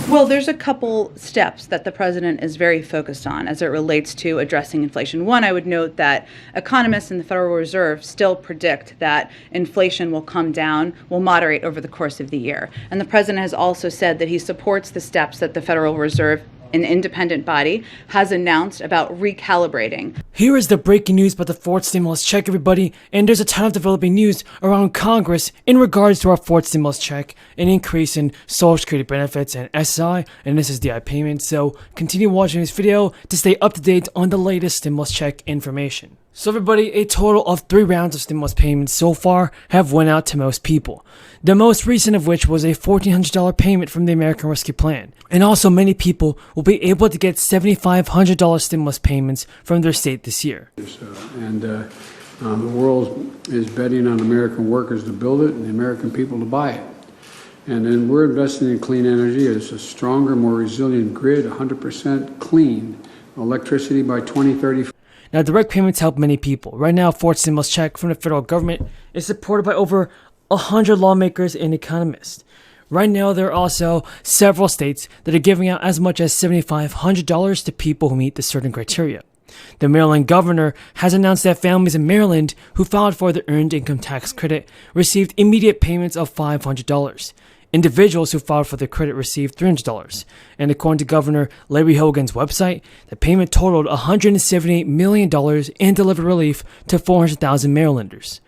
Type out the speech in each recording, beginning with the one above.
Well, there's a couple steps that the president is very focused on as it relates to addressing inflation. One, I would note that economists in the Federal Reserve still predict that inflation will come down, will moderate over the course of the year. And the president has also said that he supports the steps that the Federal Reserve, an independent body, has announced about recalibrating. Here is the breaking news about the fourth stimulus check, everybody, and there's a ton of developing news around Congress in regards to our fourth stimulus check, an increase in Social Security benefits and SSI and ssdi payments, so continue watching this video to stay up to date on the latest stimulus check information. So everybody, a total of 3 rounds of stimulus payments so far have went out to most people. The most recent of which was a $1,400 payment from the American Rescue Plan. And also many people will be able to get $7,500 stimulus payments from their state this year. The world is betting on American workers to build it and the American people to buy it. And then we're investing in clean energy as a stronger, more resilient grid, 100% clean electricity by 2030. Now, direct payments help many people. Right now, fourth stimulus check from the federal government is supported by over 100 lawmakers and economists. Right now, there are also several states that are giving out as much as $7,500 to people who meet the certain criteria. The Maryland governor has announced that families in Maryland who filed for the Earned Income Tax Credit received immediate payments of $500. Individuals who filed for the credit received $300, and according to Governor Larry Hogan's website, the payment totaled $178 million and delivered relief to 400,000 Marylanders.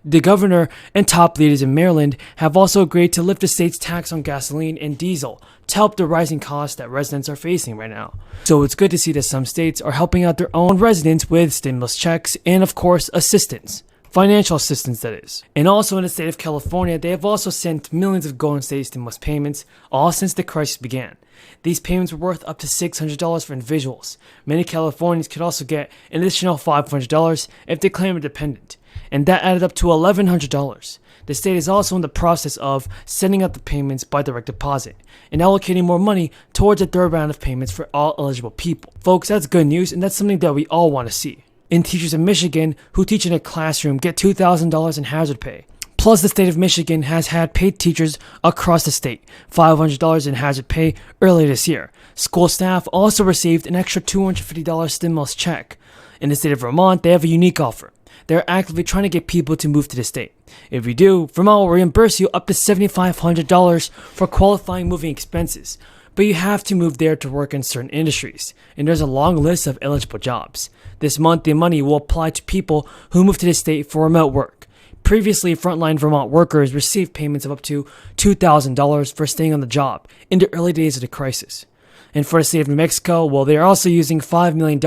The governor and top leaders in Maryland have also agreed to lift the state's tax on gasoline and diesel to help the rising costs that residents are facing right now. So it's good to see that some states are helping out their own residents with stimulus checks and, of course, assistance. Financial assistance, that is. And also in the state of California, they have also sent millions of Golden State stimulus payments, all since the crisis began. These payments were worth up to $600 for individuals. Many Californians could also get an additional $500 if they claim a dependent, and that added up to $1,100. The state is also in the process of sending out the payments by direct deposit and allocating more money towards a third round of payments for all eligible people. Folks, that's good news, and that's something that we all want to see. And teachers in Michigan who teach in a classroom get $2,000 in hazard pay. Plus, the state of Michigan has had paid teachers across the state $500 in hazard pay earlier this year. School staff also received an extra $250 stimulus check. In the state of Vermont, they have a unique offer. They're actively trying to get people to move to the state. If you do, Vermont will reimburse you up to $7,500 for qualifying moving expenses. But you have to move there to work in certain industries, and there's a long list of eligible jobs. This month, the money will apply to people who move to the state for remote work. Previously, frontline Vermont workers received payments of up to $2,000 for staying on the job in the early days of the crisis. And for the state of New Mexico, well, they are also using $5 million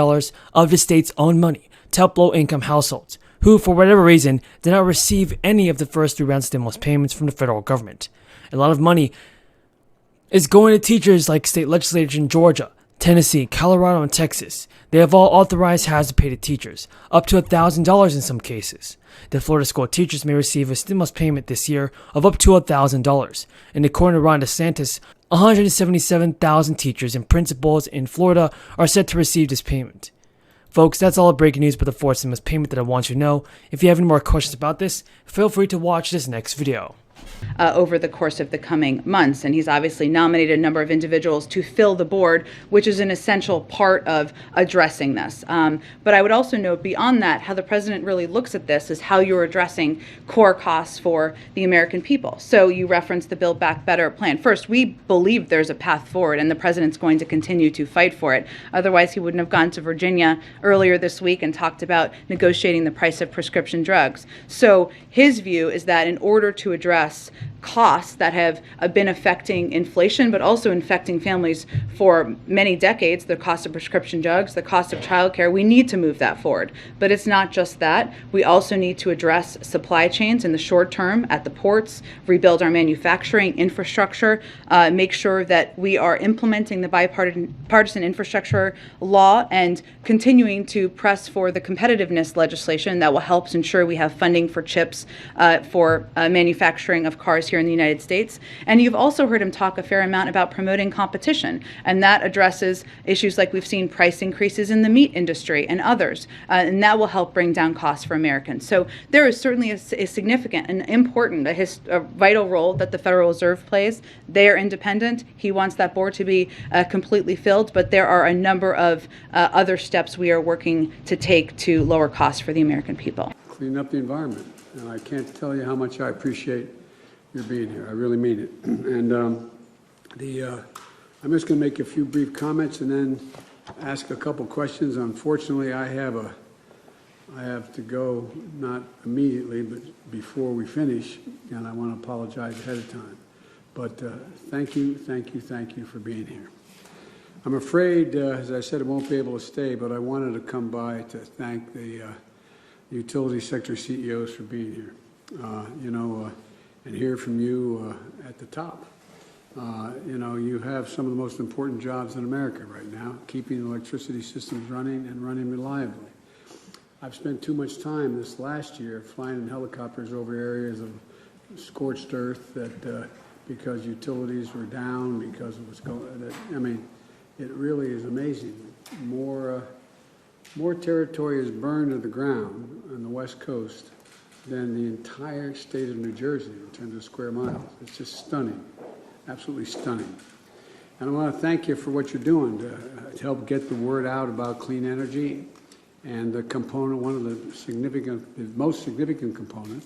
of the state's own money to help low-income households, who, for whatever reason, did not receive any of the first 3 round stimulus payments from the federal government. A lot of money is going to teachers like state legislators in Georgia, Tennessee, Colorado, and Texas. They have all authorized hazard pay to teachers, up to $1,000 in some cases. The Florida school teachers may receive a stimulus payment this year of up to $1,000. And according to Ron DeSantis, 177,000 teachers and principals in Florida are set to receive this payment. Folks, that's all the breaking news about the fourth stimulus payment that I want you to know. If you have any more questions about this, feel free to watch this next video. Over the course of the coming months. And he's obviously nominated a number of individuals to fill the board, which is an essential part of addressing this. But I would also note beyond that, how the president really looks at this is how you're addressing core costs for the American people. So you referenced the Build Back Better plan. First, we believe there's a path forward, and the president's going to continue to fight for it. Otherwise, he wouldn't have gone to Virginia earlier this week and talked about negotiating the price of prescription drugs. So his view is that in order to address costs that have been affecting inflation, but also infecting families for many decades, the cost of prescription drugs, the cost of childcare, we need to move that forward. But it's not just that. We also need to address supply chains in the short term at the ports, rebuild our manufacturing infrastructure, make sure that we are implementing the bipartisan infrastructure law and continuing to press for the competitiveness legislation that will help ensure we have funding for chips for manufacturing manufacturing of cars here in the United States. And you've also heard him talk a fair amount about promoting competition, and that addresses issues like we've seen price increases in the meat industry and others, and that will help bring down costs for Americans. So there is certainly a significant and important, a vital role that the Federal Reserve plays. They are independent. He wants that board to be completely filled, but there are a number of other steps we are working to take to lower costs for the American people. Clean up the environment. And I can't tell you how much I appreciate your being here. I really mean it. And I'm just going to make a few brief comments and then ask a couple questions. Unfortunately, I have to go, not immediately, but before we finish, and I want to apologize ahead of time. But thank you for being here. I'm afraid, as I said, I won't be able to stay, but I wanted to come by to thank the utility sector CEOs for being here, and hear from you at the top. You have some of the most important jobs in America right now, keeping electricity systems running and running reliably. I've spent too much time this last year flying in helicopters over areas of scorched earth that because utilities were down, because it was it really is amazing. More territory is burned to the ground on the West Coast than the entire state of New Jersey in terms of square miles. It's just stunning, absolutely stunning. And I want to thank you for what you're doing to help get the word out about clean energy and the component, one of the most significant component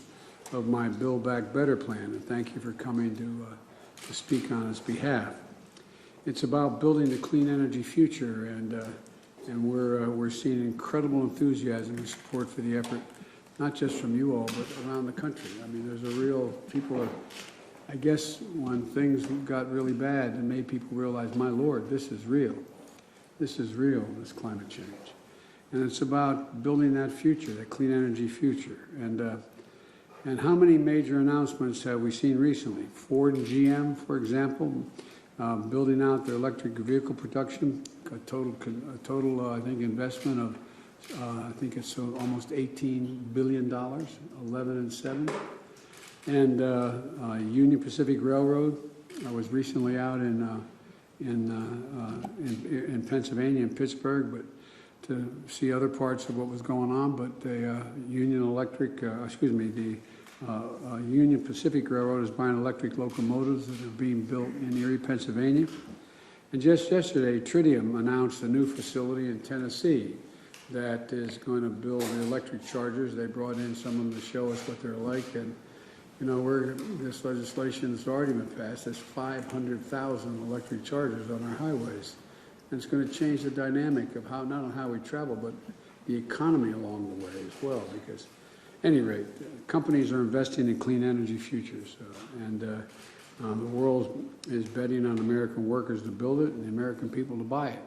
of my Build Back Better plan. And thank you for coming to speak on its behalf. It's about building the clean energy future, and we're seeing incredible enthusiasm and support for the effort, not just from you all, but around the country. I mean, there's a real, people are, I guess when things got really bad and made people realize, my Lord, this is real. This is real, this climate change. And it's about building that future, that clean energy future. And how many major announcements have we seen recently? Ford and GM, for example, building out their electric vehicle production, a total I think, investment of, I think it's almost $18 billion, 11 and 7. And Union Pacific Railroad, I was recently out in Pennsylvania, in Pittsburgh, but to see other parts of what was going on. But the Union Pacific Railroad is buying electric locomotives that are being built in Erie, Pennsylvania. And just yesterday, Tritium announced a new facility in Tennessee that is going to build the electric chargers. They brought in some of them to show us what they're like. And, this legislation that's already been passed, there's 500,000 electric chargers on our highways. And it's going to change the dynamic of how, not only how we travel, but the economy along the way as well. Because, at any rate, companies are investing in clean energy futures. The world is betting on American workers to build it and the American people to buy it.